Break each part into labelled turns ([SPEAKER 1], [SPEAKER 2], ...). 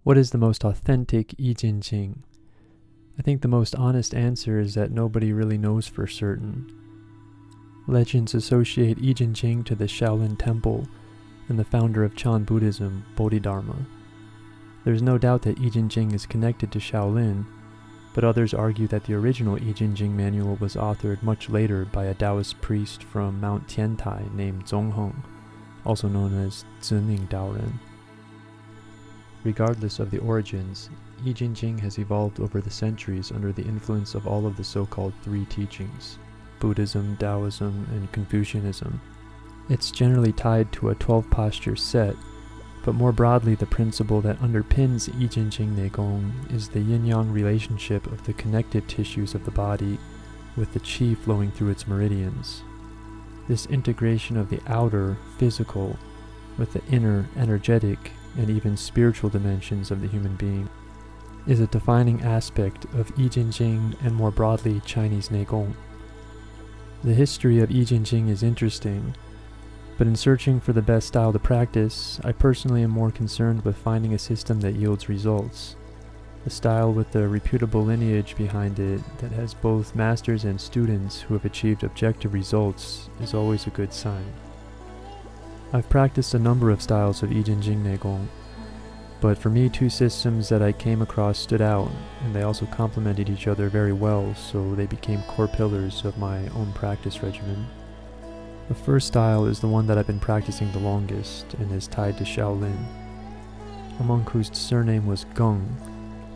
[SPEAKER 1] What is the most authentic Yi Jin JIng? I think the most honest answer is that nobody really knows for certain. Legends associate Yi Jin JIng to the Shaolin temple and the founder of Chan Buddhism, Bodhidharma. There's no doubt that Yi Jin JIng is connected to Shaolin, but others argue that the original Yi Jin JIng manual was authored much later by a Taoist priest from Mount Tiantai named Zongheng, also known as Zining Daoren. Regardless of the origins, Yi Jin JIng has evolved over the centuries under the influence of all of the so-called three teachings, Buddhism, Taoism, and Confucianism. It's generally tied to a 12-posture set, but more broadly the principle that underpins Yi Jin JIng Neigong is the yin-yang relationship of the connective tissues of the body with the qi flowing through its meridians. This integration of the outer, physical, with the inner, energetic, and even spiritual dimensions of the human being is a defining aspect of Yi Jin JIng and more broadly Chinese Neigong. The history of Yi Jin JIng is interesting, but in searching for the best style to practice, I personally am more concerned with finding a system that yields results. A style with a reputable lineage behind it that has both masters and students who have achieved objective results is always a good sign. I've practiced a number of styles of Yi Jin JIng Neigong, but for me two systems that I came across stood out, and they also complemented each other very well, so they became core pillars of my own practice regimen. The first style is the one that I've been practicing the longest and is tied to Shaolin. A monk whose surname was Geng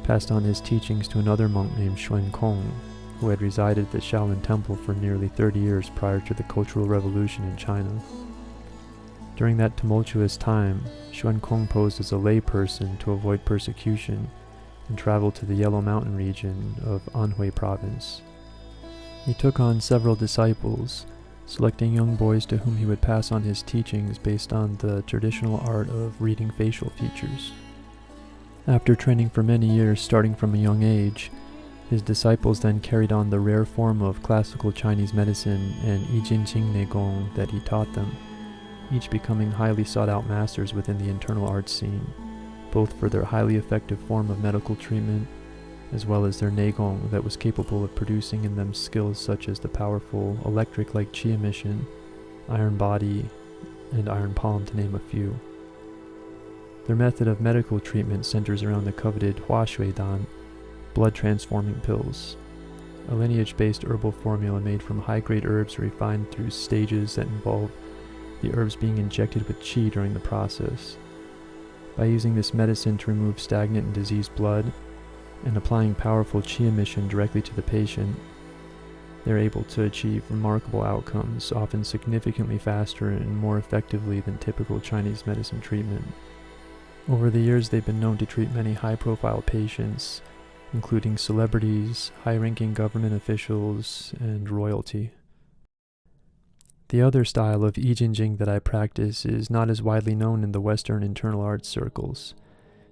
[SPEAKER 1] passed on his teachings to another monk named Xuankong, who had resided at the Shaolin temple for nearly 30 years prior to the Cultural Revolution in China. During that tumultuous time, Xuankong posed as a layperson to avoid persecution and traveled to the Yellow Mountain region of Anhui province. He took on several disciples, selecting young boys to whom he would pass on his teachings based on the traditional art of reading facial features. After training for many years starting from a young age, his disciples then carried on the rare form of classical Chinese medicine and Yi Jin JIng Neigong that he taught them, each becoming highly sought-out masters within the internal arts scene, both for their highly effective form of medical treatment, as well as their Neigong that was capable of producing in them skills such as the powerful electric-like qi emission, iron body, and iron palm to name a few. Their method of medical treatment centers around the coveted Hua Shui Dan, blood-transforming pills, a lineage-based herbal formula made from high-grade herbs refined through stages that involve the herbs being injected with qi during the process. By using this medicine to remove stagnant and diseased blood, and applying powerful qi emission directly to the patient, they're able to achieve remarkable outcomes, often significantly faster and more effectively than typical Chinese medicine treatment. Over the years, they've been known to treat many high-profile patients, including celebrities, high-ranking government officials, and royalty. The other style of Yi Jin JIng that I practice is not as widely known in the Western internal arts circles.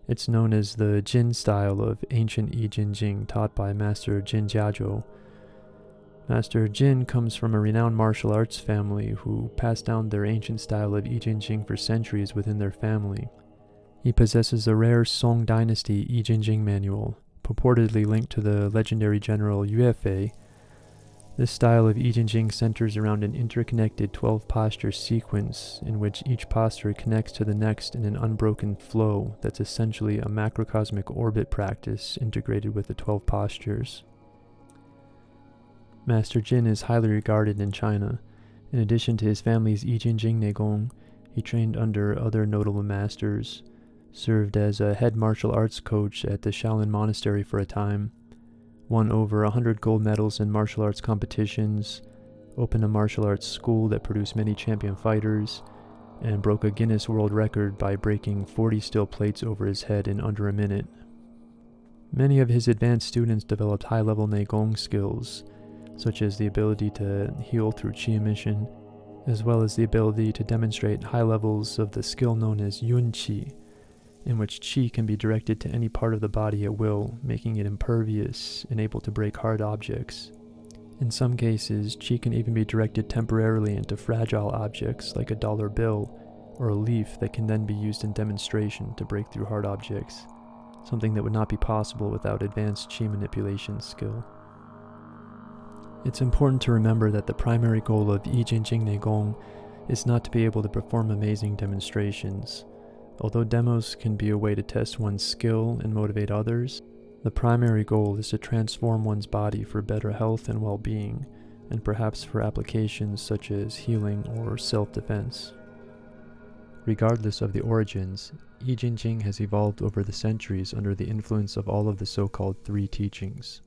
[SPEAKER 1] It's known as the Jin style of ancient Yi Jin JIng taught by Master Jin Jiazhou. Master Jin comes from a renowned martial arts family who passed down their ancient style of Yi Jin JIng for centuries within their family. He possesses a rare Song Dynasty Yi Jin JIng manual, purportedly linked to the legendary general Yue Fei. This style of Yi Jin JIng centers around an interconnected 12-posture sequence in which each posture connects to the next in an unbroken flow that's essentially a macrocosmic orbit practice integrated with the 12 postures. Master Jin is highly regarded in China. In addition to his family's Yi Jin JIng Neigong, he trained under other notable masters, served as a head martial arts coach at the Shaolin Monastery for a time, won over 100 gold medals in martial arts competitions, opened a martial arts school that produced many champion fighters, and broke a Guinness World Record by breaking 40 steel plates over his head in under a minute. Many of his advanced students developed high-level Neigong skills, such as the ability to heal through qi emission, as well as the ability to demonstrate high levels of the skill known as yun qi, in which qi can be directed to any part of the body at will, making it impervious and able to break hard objects. In some cases, qi can even be directed temporarily into fragile objects like a dollar bill or a leaf that can then be used in demonstration to break through hard objects. something that would not be possible without advanced chi manipulation skill. It's important to remember that the primary goal of Yi Jin JIng Neigong is not to be able to perform amazing demonstrations. Although demos can be a way to test one's skill and motivate others, the primary goal is to transform one's body for better health and well-being, and perhaps for applications such as healing or self-defense. Regardless of the origins, Yi Jin JIng has evolved over the centuries under the influence of all of the so-called three teachings: